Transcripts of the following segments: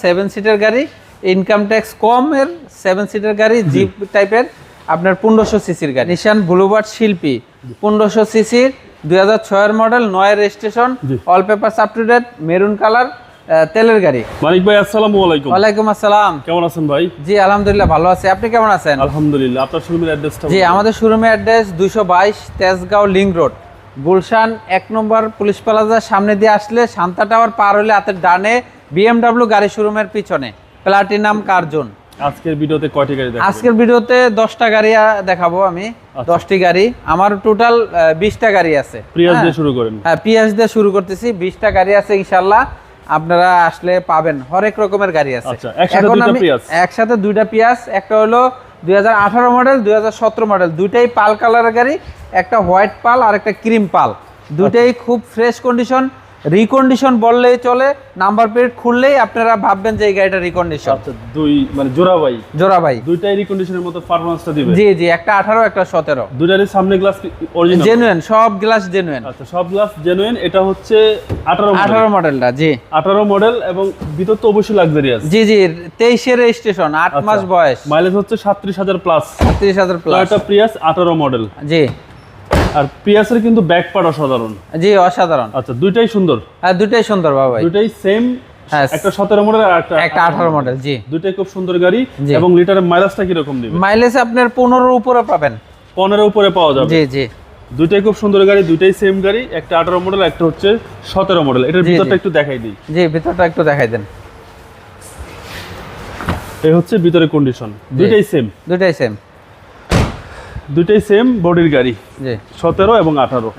7 সিটের গাড়ি, income tax কম এর 7 সিটের গাড়ি, জিপ টাইপের আপনার 1500 সিসির গাড়ি। নিশান ব্লুবার্ড শিল্পী 1500 সিসির 2006 এর model, 9 registration, all papers up to date, maroon colour, তেলের গাড়ি। মানিক ভাই আসসালামু আলাইকুম। ওয়ালাইকুম আসসালাম। কেমন আছেন ভাই? জি আলহামদুলিল্লাহ ভালো আছি, আপনি কেমন আছেন? আলহামদুলিল্লাহ। আপনার শোরুমের অ্যাড্রেসটা? জি আমাদের শোরুমের address 222 Tejgaon link road, Gulshan 1 নম্বর পুলিশ প্লাজার সামনে দিয়ে আসলে শান্তা টাওয়ার পার হলে হাতের ডানে BMW গাড়ি শোরুমের পিছনে প্লাটিনাম কার জোন। আজকের ভিডিওতে কয়টি গাড়ি দেখাবো? আজকের ভিডিওতে 10টা গাড়ি দেখাবো আমি। 10টি গাড়ি, আমার টোটাল 20টা গাড়ি আছে। প্রিয়াস দিয়ে শুরু করেন। হ্যাঁ পিয়াস দিয়ে শুরু করতেছি। 20টা গাড়ি আছে ইনশাআল্লাহ, আপনারা আসলে পাবেন হরেক রকমের গাড়ি আছে। আচ্ছা, একসাথে দুইটা পিয়াস, একটা হলো 2018 মডেল 2017 মডেল, দুইটাই পাল কালারের গাড়ি, একটা হোয়াইট পাল আর একটা ক্রিম পাল, দুইটাই খুব ফ্রেশ কন্ডিশন। রিকন্ডিশন বললেই চলে, নাম্বার প্লেট খুললেই আপনারা ভাববেন যে এই গাড়িটা রিকন্ডিশন। আচ্ছা, দুই মানে জোড়া ভাই দুইটাই রিকন্ডিশনের মতো পারফরম্যান্সটা দিবে। জি জি, একটা 18 একটা 17, দুইটারই সামনে গ্লাস অরিজিনাল জেনুইন, সব গ্লাস জেনুইন। আচ্ছা, সব গ্লাস জেনুইন। এটা হচ্ছে 18 মডেলটা। জি 18 মডেল, এবং ভিতর তো অবশ্যই লাক্সারিয়াস। জি জি, 23 এর রেজিস্ট্রেশন, 8 মাস বয়স, মাইলেজ হচ্ছে 37,000 প্লাস। 37,000 প্লাস। এটা প্রিয়াস 18 মডেল। জি, আর প্রিয়াসের কিন্তু ব্যাক পার্ট অসাধারণ। জি অসাধারণ। আচ্ছা, দুইটাই সুন্দর। হ্যাঁ দুইটাই সুন্দর বাবা, দুইটাই সেম। হ্যাঁ, একটা 17 মডেল আর একটা 18 মডেল। জি, দুইটাই খুব সুন্দর গাড়ি। এবং লিটারের মাইলেজটা কি রকম দিবে? মাইলেজ আপনার 15 এর উপরে পাবেন। 15 উপরে পাওয়া যাবে। জি জি, দুইটাই খুব সুন্দর গাড়ি, দুইটাই সেম গাড়ি। একটা 18 মডেল, একটা হচ্ছে 17 মডেল। এটার ভিতরটা একটু দেখাই দিই। জি ভিতরটা একটু দেখাই দেন। এই হচ্ছে ভিতরের কন্ডিশন। দুইটাই সেম, দুইটাই সেম বডির গাড়ি। জি 17 এবং 18।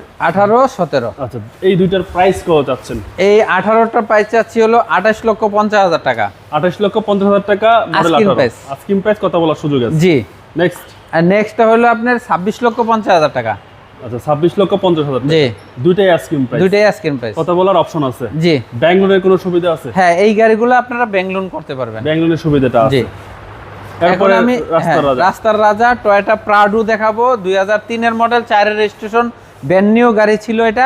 17। আচ্ছা, এই দুইটার প্রাইস কত চাচ্ছেন? এই 18টা প্রাইস চাচ্ছি হলো 28,50,000 টাকা। 28,50,000 টাকা মডেল 18। আস্কিং প্রাইস কথা বলার সুযোগ আছে। জি, নেক্সট। আর নেক্সটটা হলো আপনার 26,50,000 টাকা। আচ্ছা, 26,50,000 টাকা। জি, দুইটাই আস্কিং প্রাইস। দুইটাই আস্কিং প্রাইস। কথা বলার অপশন আছে। জি, ব্যাংক লোনের কোনো সুবিধা আছে? হ্যাঁ এই গাড়িগুলো আপনারা ব্যাংক লোন করতে পারবেন। ব্যাংক লোনের সুবিধাটা আছে। জি, এখন আমি রাস্তার রাজা টয়োটা প্রাডো দেখাবো। 2003 এর মডেল, 4 এর রেজিস্ট্রেশন, ব্র্যান্ড নিউ গাড়ি ছিল এটা।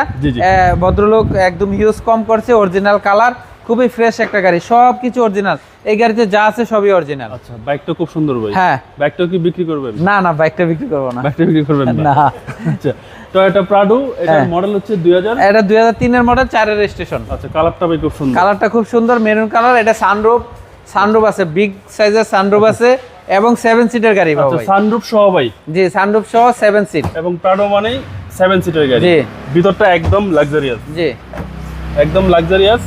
ভদ্রলোক একদম হিউজ কম করছে, অরিজিনাল কালার, খুবই ফ্রেশ একটা গাড়ি, সবকিছু অরিজিনাল। এই গাড়িতে যা আছে সবই অরিজিনাল। আচ্ছা, বাইকটা খুব সুন্দর ভাই। হ্যাঁ, বাইকটা কি বিক্রি করবেন? না না, বাইকটা বিক্রি করব না। বাইকটা বিক্রি করবেন না। আচ্ছা, টয়োটা প্রাডো, এটার মডেল হচ্ছে 2000। এটা 2003 এর মডেল, 4 এর রেজিস্ট্রেশন। আচ্ছা, কালারটা ভাই খুব সুন্দর। কালারটা খুব সুন্দর, মেরুন কালার। এটা সানরুফ আছে, বিগ সাইজের সানরুফ আছে, এবং 7 সিটের গাড়ি বাবা। আচ্ছা, সানরুফ সহ ভাই? জি, সানরুফ সহ 7 সিট। এবং প্রাডো মানেই 7 সিটের গাড়ি। জি, ভিতরটা একদম লাক্সারিয়াস। জি, একদম লাক্সারিয়াস।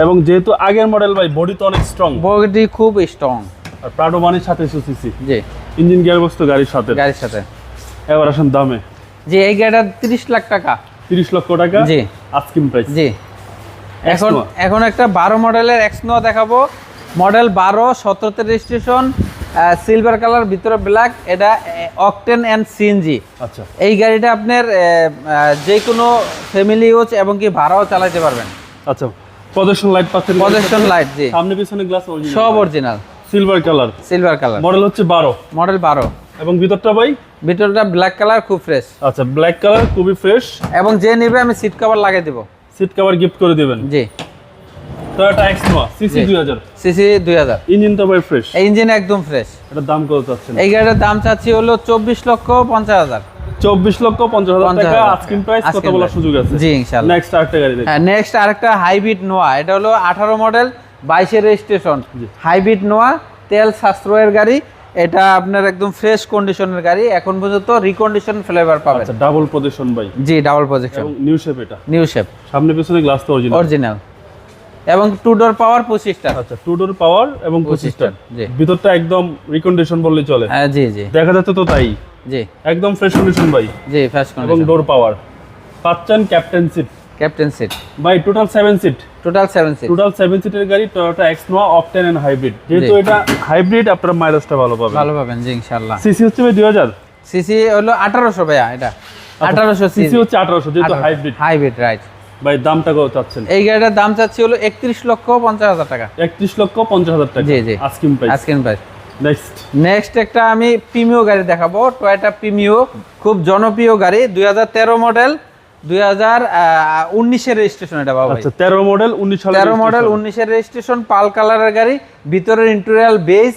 এবং যেহেতু আগের মডেল ভাই, বডি তো অনেক স্ট্রং। বডি খুব স্ট্রং। আর প্রাডো মানে 2700 সিসি। জি, ইঞ্জিন গিয়ারবক্স তো গাড়ির সাথে। এবার আসেন দামে। জি, এই গাড়িটা 30 লাখ টাকা। 30 লক্ষ টাকা। জি, আস্কিং প্রাইস। জি। এখন একটা 12 মডেলের এক্সনোয়া দেখাবো। মডেল 12, 17 তে রেজিস্ট্রেশন, সিলভার কালার, ভিতরে ব্ল্যাক। এটা অকটেন এন্ড সিএনজি। আচ্ছা, এই গাড়িটা আপনার যে কোনো ফ্যামিলি ইউজ এবং কি ভাড়াও চালাতে পারবেন। আচ্ছা, প্রজেকশন লাইট পাচ্ছেন? প্রজেকশন লাইট, জি। সামনে পিছনে গ্লাস অরিজিনাল, সব অরিজিনাল। Silver colour. মডেল হচ্ছে 12। মডেল 12। এবং ভিতরটা ভাই? ভিতরটা ব্ল্যাক কালার, খুব ফ্রেশ। আচ্ছা, ব্ল্যাক কালার, খুবই ফ্রেশ। এবং যে নেবে আমি সিট কভার লাগিয়ে দেব। সিট কভার গিফট করে দিবেন? জি। Toyota এক্সনোয়া, CC 2000। সিসি 2000। ইঞ্জিন তো ভাই ফ্রেশ? এই ইঞ্জিন একদম ফ্রেশ। এটার দাম কত চাচ্ছেন? এই গাড়ির দাম চাচ্ছি হলো 24,50,000। 24,50,000 টাকা আস্কিং প্রাইস। কথা বলার সুযোগ আছে। জি ইনশাআল্লাহ। নেক্সট আরেকটা গাড়ি দেখি। হ্যাঁ, নেক্সট আরেকটা হাইব্রিড নোয়া। এটা হলো 18 মডেল, 22 এর রেজিস্ট্রেশন, হাইব্রিড নোয়া, তেল সাশ্রয়ের গাড়ি। এটা আপনার একদম ফ্রেশ কন্ডিশনের গাড়ি, এখন পর্যন্ত রিকন্ডিশন ফ্লেভার পাবেন। আচ্ছা, ডাবল পজিশন ভাই? জি, ডাবল পজিশন। এবং নিউ শেপ। এটা নিউ শেপ, সামনে পিছনে গ্লাস তো অরিজিনাল। এবং 2 ডোর পাওয়ার 25টা। আচ্ছা, 2 ডোর পাওয়ার এবং 25টা। জি, ভিতরটা একদম রিকন্ডিশন বললেই চলে। হ্যাঁ, জি জি, দেখা যাচ্ছে তো তাই। জি, একদম ফ্রেশ কন্ডিশন ভাই। জি, ফ্রেশ এবং কন্ডিশন। ডোর পাওয়ার পাচ্ছেন। ক্যাপ্টেন সিট ভাই। টোটাল 7 সিট। টোটাল 7 সিটের গাড়ি, টয়োটা এক্সনোয়া অকটেন এন্ড হাইব্রিড। যেহেতু এটা হাইব্রিড, আপনার মাইলেজটা ভালো পাবেন। জি ইনশাআল্লাহ। সিসি হচ্ছে ভাই 2000। সিসি হলো 1800 ভাইয়া। এটা 1800 সিসি হচ্ছে 1800, যেহেতু হাইব্রিড রাইট। ভাই দামটা কত চাচ্ছেন? এই গাড়িটার দাম চাচ্ছি হলো 31,50,000 টাকা। 31,50,000 টাকা। জি জি, আস্কিং প্রাইস। নেক্সট একটা আমি প্রিমিও গাড়ি দেখাবো। টয়োটা প্রিমিও, খুব জনপ্রিয় গাড়ি। 2013 মডেল, 2019 এর রেজিস্ট্রেশন এটা বাবা। আচ্ছা 13 মডেল 19 সালের 13 মডেল 19 এর রেজিস্ট্রেশন, পাল কালারের গাড়ি, ভিতরের ইন্টেরিয়র বেজ,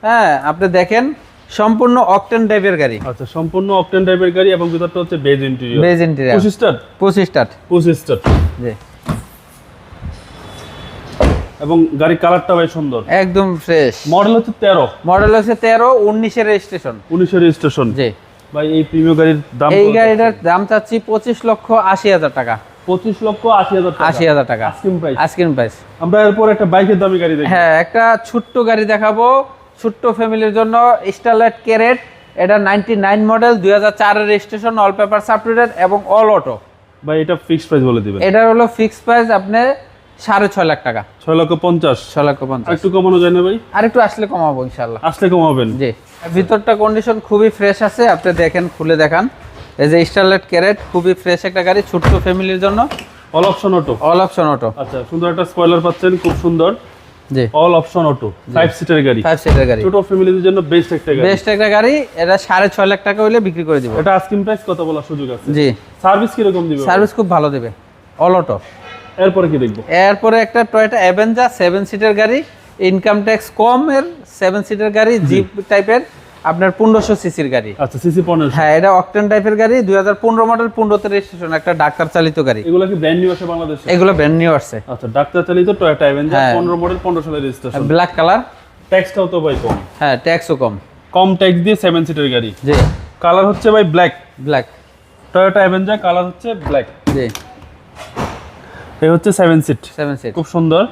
হ্যাঁ আপনি দেখেন সম্পূর্ণ অকটেন টাইপের গাড়ি। আচ্ছা সম্পূর্ণ অকটেন টাইপের গাড়ি এবং ভিতরটা হচ্ছে beige interior. Beige interior 25 star 25 start 25 star. জি। এবং গাড়ি কালারটা ভাই সুন্দর, একদম ফ্রেশ। মডেল হচ্ছে 13, মডেল হচ্ছে 13, 19 এর রেজিস্ট্রেশন। 19 এর রেজিস্ট্রেশন। জি ভাই এই প্রিমিয়াম গাড়ির দাম এই গাড়িটার দাম চাচ্ছি 25,80,000 টাকা। 25,80,000 টাকা। 80,000 টাকা আস্কিং প্রাইস। Asking price. আমরা এরপর একটা বাইকের দামি গাড়ি দেখব। হ্যাঁ একটা ছোট্ট গাড়ি দেখাবো ছোট্ট ফ্যামিলির জন্য, স্টারলাইট ক্যারেট। এটা 99 মডেল, 2004 এর registration, all papers up to date এবং অল অটো। ভাই এটা ফিক্সড প্রাইস বলে দিবেন। এটা হলো ফিক্সড প্রাইস আপনি 6.5 লাখ টাকা। 6,50,000। 6,50,000 একটু কমানো যায় না ভাই? আর একটু আসলে কমাবো ইনশাআল্লাহ। আসলে কমাবেন। জি ভিতরটা কন্ডিশন খুবই ফ্রেশ আছে, আপনি দেখেন খুলে দেখান। এই যে স্টারলাইট ক্যারেট খুবই ফ্রেশ একটা গাড়ি ছোট্ট ফ্যামিলির জন্য। All option auto. All option auto. আচ্ছা সুন্দর একটা স্পয়লার পাচ্ছেন, খুব সুন্দর। জি অল অপশন অটো 5 সিটার গাড়ি। 5 সিটার গাড়ি ছোট ফ্যামিলিদের জন্য বেস্ট একটা গাড়ি। বেস্ট একটা গাড়ি। এটা 6.5 লাখ টাকা হইলে বিক্রি করে দিব। এটা আস্কিং প্রাইস কত বলার সুযোগ আছে? জি সার্ভিস কি রকম দিবে? সার্ভিস খুব ভালো দেবে, অল অটো। এরপরে কি দেখবো? এরপরে একটা টয়োটা অ্যাভেঞ্জার 7 সিটার গাড়ি, ইনকাম ট্যাক্স কম এর 7 সিটার গাড়ি, জিপ টাইপের, আপনার 1500 সিসির গাড়ি। আচ্ছা সিসি 1500। হ্যাঁ এটা অকটেন টাইপের গাড়ি, 2015 মডেল, 15 তে রেজিস্ট্রেশন, একটা ডাক্তার চালিত গাড়ি। এগুলো কি ব্র্যান্ড নিউ আছে বাংলাদেশে? এগুলো ব্র্যান্ড নিউ আসছে। আচ্ছা ডাক্তার চালিত টয়োটা অ্যাভেঞ্জার হ্যাঁ। 15 মডেল 15 সালের রেজিস্ট্রেশন। ব্ল্যাক কালার, ট্যাক্সটাও তো ভাই কম। হ্যাঁ ট্যাক্সও কম। কম ট্যাক্স দিয়ে 7 সিটার গাড়ি। জি কালার হচ্ছে ভাই black. Black Toyota Avenger colour হচ্ছে ব্ল্যাক। জি এই হচ্ছে 7 সিট। 7 সিট খুব সুন্দর।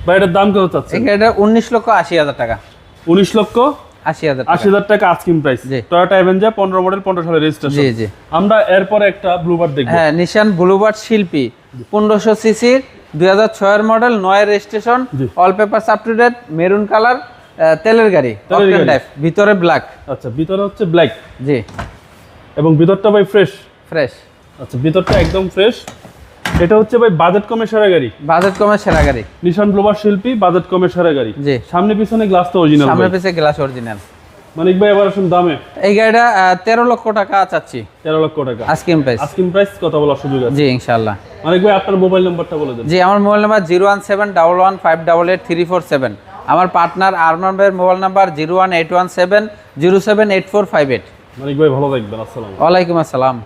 ভাই এটার দাম কত চাচ্ছেন? এটা 19,80,000 টাকা। 19,80,000 টাকা। 80,000 টাকা আস্কিং প্রাইস। জি। টয়োটা অ্যাভেঞ্জার 15 মডেল 15 সালের রেজিস্ট্রেশন। জি জি। আমরা এরপরে একটা ব্লুবার্ড দেখব। হ্যাঁ নিশান ব্লুবার্ড শিল্পী 1500 সিসির, 2006 এর মডেল, 9 এর রেজিস্ট্রেশন, জি। All papers up to date, maroon colour, তেলের গাড়ি, তেলের অকটেন গাড়ি। টাইপ, ভিতরে ব্ল্যাক। আচ্ছা ভিতরে হচ্ছে ব্ল্যাক জি এবং ভিতরটা ভাই ফ্রেশ। ফ্রেশ। আচ্ছা ভিতরটা একদম ফ্রেশ। এটা হচ্ছে ভাই বাজেট কমে সেরা গাড়ি। বাজেট কমে সেরা গাড়ি। নিশান ব্লুবার্ড শিল্পী বাজেট কমে সেরা গাড়ি। জি। সামনে পিছনে গ্লাস তো অরিজিনাল। সামনে পিছে গ্লাস অরিজিনাল। মানিক ভাই এবার আসুন দামে। এই গাড়িটা 13 লক্ষ টাকা চাচ্ছি। 13 লক্ষ টাকা আস্কিং প্রাইস। আস্কিং প্রাইস কত বলার সুযোগ আছে? জি ইনশাআল্লাহ। মানিক ভাই আপনার মোবাইল নাম্বারটা বলে দেন। জি আমার মোবাইল নাম্বার 01711588347। আমার পার্টনার আরমান ভাইয়ের মোবাইল নাম্বার 01817078458। মানিক ভাই ভালো থাকবেন। আসসালামু আলাইকুম। ওয়ালাইকুম আসসালাম।